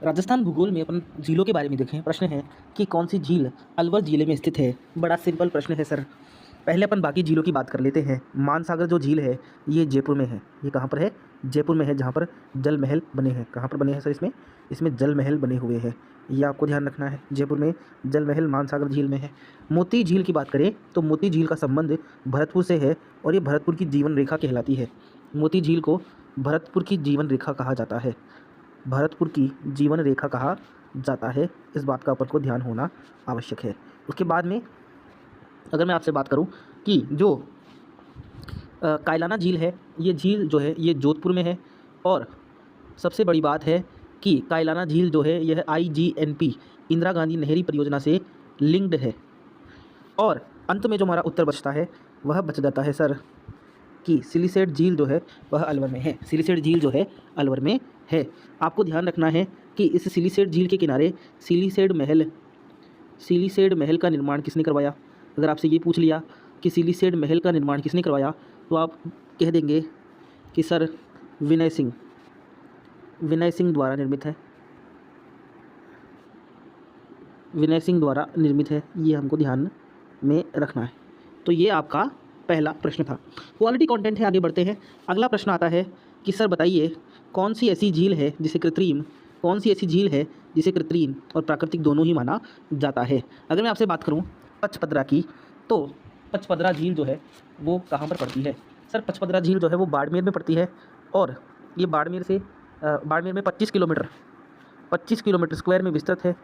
राजस्थान भूगोल में अपन झीलों के बारे में देखें। प्रश्न है कि कौन सी झील अलवर जिले में स्थित है। बड़ा सिंपल प्रश्न है सर। पहले अपन बाकी झीलों की बात कर लेते हैं। मानसागर जो झील है ये जयपुर में है। ये कहाँ पर है? जयपुर में है, जहाँ पर जल महल बने हैं। कहाँ पर बने हैं सर? इसमें जल महल बने हुए हैं। ये आपको ध्यान रखना है। जयपुर में जल महल मानसागर झील में है। मोती झील की बात करें तो मोती झील का संबंध भरतपुर से है और ये भरतपुर की जीवन रेखा कहलाती है। मोती झील को भरतपुर की जीवन रेखा कहा जाता है। भरतपुर की जीवन रेखा कहा जाता है। इस बात का अपन को ध्यान होना आवश्यक है। उसके बाद में अगर मैं आपसे बात करूं कि जो कायलाना झील है, ये झील जो है ये जोधपुर में है। और सबसे बड़ी बात है कि कायलाना झील जो है यह IGNP इंदिरा गांधी नहरी परियोजना से लिंक्ड है। और अंत में जो हमारा उत्तर बचता है वह बच जाता है सर कि सिलीसेट झील जो है वह अलवर में है। सिलीसेट झील जो है अलवर में है। आपको ध्यान रखना है कि इस सिलीसेट झील के किनारे सिलीसेट महल का निर्माण किसने करवाया। अगर आपसे ये पूछ लिया कि सिलीसेट महल का निर्माण किसने करवाया तो आप कह देंगे कि सर विनय सिंह द्वारा निर्मित है। विनय सिंह द्वारा निर्मित है, ये हमको ध्यान में रखना है। तो ये आपका पहला प्रश्न था। क्वालिटी कंटेंट है, आगे बढ़ते हैं। अगला प्रश्न आता है कि सर बताइए कौन सी ऐसी झील है जिसे कृत्रिम और प्राकृतिक दोनों ही माना जाता है। अगर मैं आपसे बात करूं पचपदरा की तो पचपदरा झील जो है वो कहाँ पर पड़ती है सर? पचपदरा झील जो है वो बाड़मेर में पड़ती है। और ये बाड़मेर में 25 किलोमीटर स्क्वायर में विस्तृत है।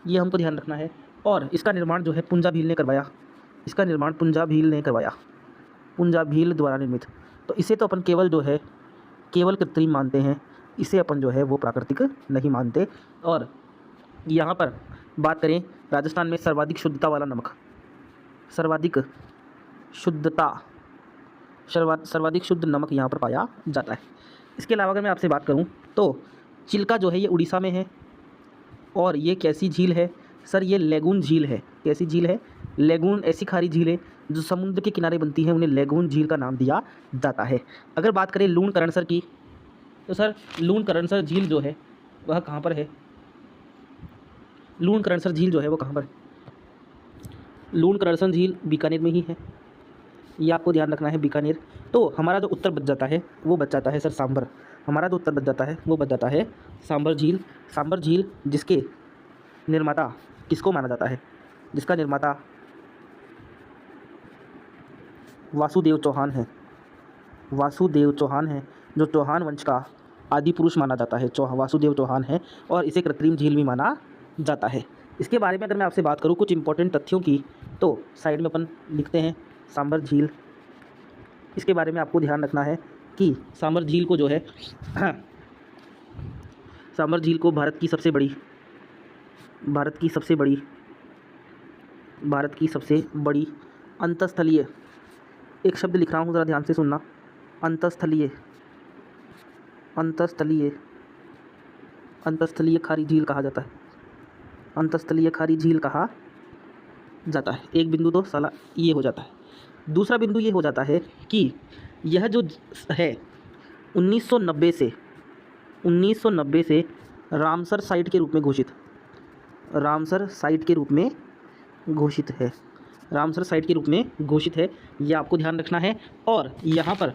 ये हमको ध्यान रखना है। और इसका निर्माण जो है पुंजा भील ने करवाया। पुंजा भील द्वारा निर्मित। तो इसे तो अपन केवल कृत्रिम मानते हैं। इसे अपन जो है वो प्राकृतिक नहीं मानते। और यहाँ पर बात करें राजस्थान में सर्वाधिक शुद्ध नमक यहाँ पर पाया जाता है। इसके अलावा अगर मैं आपसे बात करूँ तो चिल्का जो है ये उड़ीसा में है। और ये कैसी झील है सर? ये लेगून झील है। कैसी झील है? लेगून ऐसी खारी झील है जो समुद्र के किनारे बनती है, उन्हें लेगून झील का नाम दिया जाता है। अगर बात करें लूणकरणसर की तो सर लूणकरणसर झील जो है वह कहाँ पर है? लूणकरणसर झील जो है वो कहाँ पर है? लूणकरणसर झील बीकानेर में ही है। ये आपको ध्यान रखना है, बीकानेर। तो हमारा जो उत्तर बच जाता है वो बच जाता है सर सांबर। हमारा जो उत्तर बच जाता है वो बच जाता है सांबर झील जिसके निर्माता किसको माना जाता है? जिसका निर्माता वासुदेव चौहान है, जो चौहान वंश का आदि पुरुष माना जाता है। वासुदेव चौहान है और इसे कृत्रिम झील भी माना जाता है। इसके बारे में अगर मैं आपसे बात करूँ कुछ इंपॉर्टेंट तथ्यों की तो साइड में अपन लिखते हैं सांबर झील। इसके बारे में आपको ध्यान रखना है कि सांबर झील को जो है सांबर झील को भारत की सबसे बड़ी अंतस्थलीय, एक शब्द लिख रहा हूँ ज़रा ध्यान से सुनना, अंतस्थलीय खारी झील कहा जाता है। अंतस्थलीय खारी झील कहा जाता है। एक बिंदु तो साला ये हो जाता है। दूसरा बिंदु ये हो जाता है कि यह जो है 1990 से रामसर साइट के रूप में घोषित है। यह आपको ध्यान रखना है। और यहाँ पर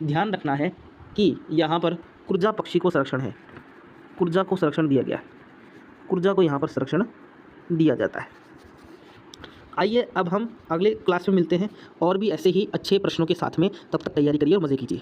ध्यान रखना है कि यहाँ पर कुर्जा पक्षी को संरक्षण है। कुर्जा को संरक्षण दिया गया है। कुर्जा को यहाँ पर संरक्षण दिया जाता है। आइए अब हम अगले क्लास में मिलते हैं और भी ऐसे ही अच्छे प्रश्नों के साथ में। तब तक तैयारी करिए और मज़े कीजिए।